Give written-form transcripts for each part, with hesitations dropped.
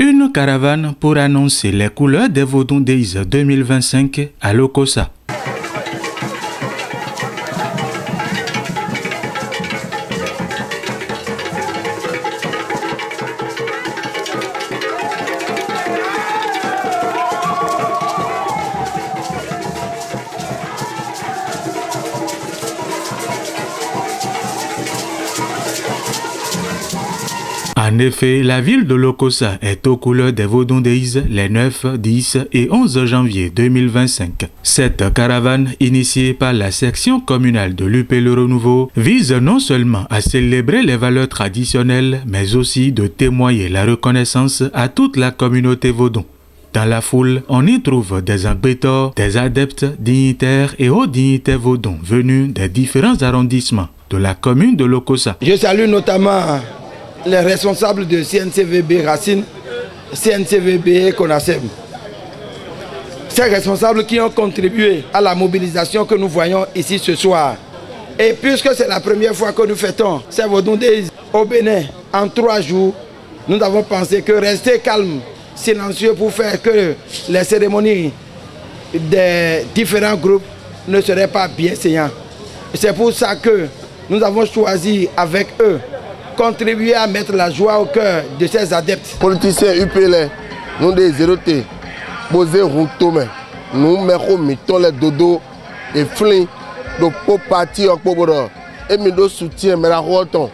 Une caravane pour annoncer les couleurs des Vodou Days 2025 à Lokossa. En effet, la ville de Lokossa est aux couleurs des Vodou Days les 9, 10 et 11 janvier 2025. Cette caravane, initiée par la section communale de l'UP Le Renouveau, vise non seulement à célébrer les valeurs traditionnelles, mais aussi de témoigner la reconnaissance à toute la communauté Vodou. Dans la foule, on y trouve des agbetors, des adeptes, dignitaires et hauts dignitaires Vodou venus des différents arrondissements de la commune de Lokossa. Je salue notamment les responsables de CNCVB Racine, CNCVB Konasem. Ces responsables qui ont contribué à la mobilisation que nous voyons ici ce soir. Et puisque c'est la première fois que nous fêtons ces Vodou Days au Bénin en 3 jours, nous avons pensé que rester calme, silencieux pour faire que les cérémonies des différents groupes ne seraient pas bien saillantes. C'est pour ça que nous avons choisi avec eux contribuer à mettre la joie au cœur de ces adeptes. Politiciens UPL, nous des zérotés, posés routomé, nous mettons les dodo et flins de pour partir en Poboro et nous de soutien mais la roton.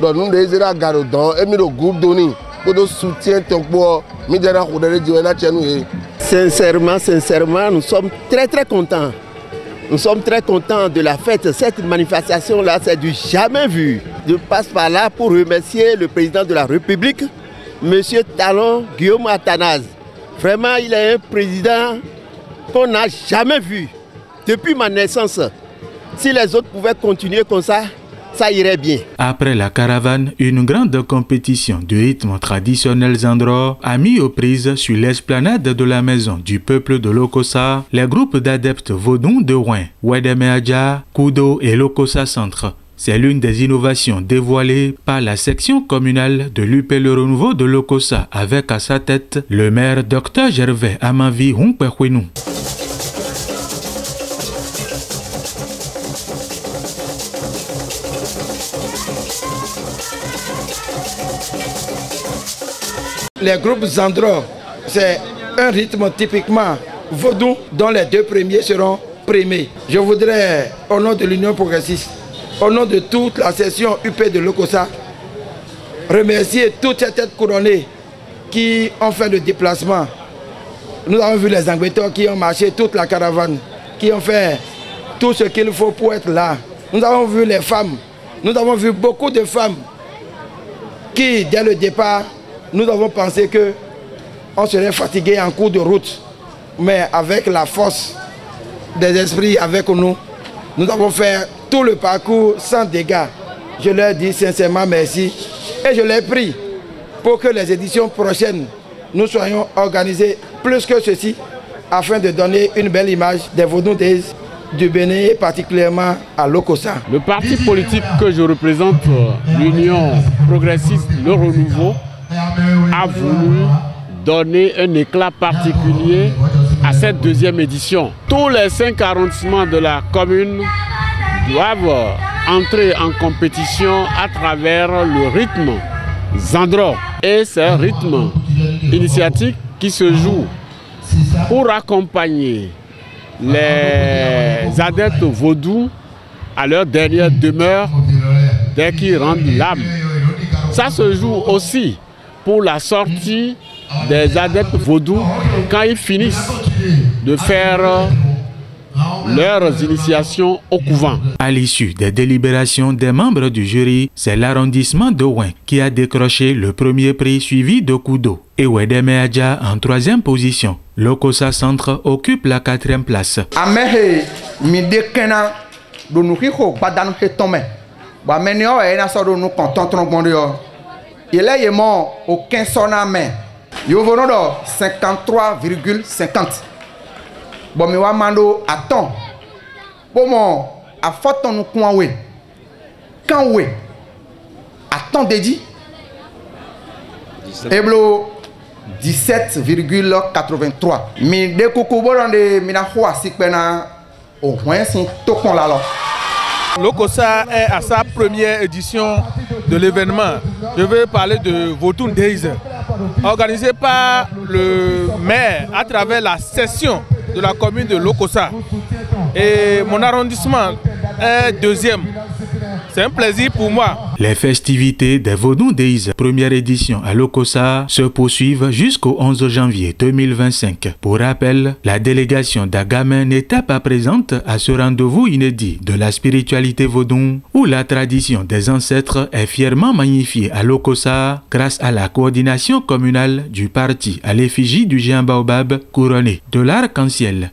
Donc nous des zéra garodon et nous de groupe doni pour de soutien pour midera rodere diwana tchenu. Sincèrement, nous sommes très contents. Nous sommes très contents de la fête. Cette manifestation-là, c'est du jamais vu. Je passe par là pour remercier le président de la République, M. Talon Guillaume Athanase. Vraiment, il est un président qu'on n'a jamais vu depuis ma naissance. Si les autres pouvaient continuer comme ça, ça irait bien. Après la caravane, une grande compétition du rythme traditionnel Zandro a mis aux prises sur l'esplanade de la maison du peuple de Lokossa les groupes d'adeptes Vodou de Ouin, Wedemeadja, Kudo et Lokossa Centre. C'est l'une des innovations dévoilées par la section communale de l'UP Le Renouveau de Lokossa avec à sa tête le maire Dr Gervais Amavi Hunkpekwenou. Les groupes Zandro, c'est un rythme typiquement Vodou dont les 2 premiers seront primés. Je voudrais, au nom de l'Union progressiste, au nom de toute la session UP de Lokossa, remercier toutes ces têtes couronnées qui ont fait le déplacement. Nous avons vu les Angbetors qui ont marché toute la caravane, qui ont fait tout ce qu'il faut pour être là. Nous avons vu les femmes, nous avons vu beaucoup de femmes qui, dès le départ, nous avons pensé qu'on serait fatigué en cours de route, mais avec la force des esprits avec nous, nous avons fait tout le parcours sans dégâts. Je leur dis sincèrement merci et je les prie pour que les éditions prochaines, nous soyons organisés plus que ceci afin de donner une belle image des Vodou Days du Bénin et particulièrement à Lokossa. Le parti politique que je représente, l'Union progressiste Le Renouveau, a voulu donner un éclat particulier à cette 2e édition. Tous les 5 arrondissements de la commune doivent entrer en compétition à travers le rythme Zandro. Et c'est un rythme initiatique qui se joue pour accompagner les adeptes Vodou à leur dernière demeure dès qu'ils rendent l'âme. Ça se joue aussi pour la sortie des adeptes Vodou quand ils finissent de faire leurs initiations au couvent. À l'issue des délibérations des membres du jury, c'est l'arrondissement de Ouin qui a décroché le premier prix suivi de Kudo et Wedemeadja en 3e position. Lokossa Centre occupe la 4e place. Il est aucun son à main. Il y a 53,50. Bon, mais on mando attends. Bon, à faton nous coin oui. Quand oui. Attends dédi. Et blo 17,83. Mi de kukuboron de mina hoa sikpena au moins sin tokon la lo. L'Okossa est à sa première édition de l'événement. Je veux parler de Vodun Days, organisé par le maire à travers la session de la commune de l'Okossa. Et mon arrondissement est deuxième. C'est un plaisir pour moi. Les festivités des Vodun Days, première édition à l'Okossa, se poursuivent jusqu'au 11 janvier 2025. Pour rappel, la délégation d'Agama n'était pas présente à ce rendez-vous inédit de la spiritualité Vodun, où la tradition des ancêtres est fièrement magnifiée à l'Okossa grâce à la coordination communale du parti à l'effigie du géant Baobab couronné de l'arc-en-ciel.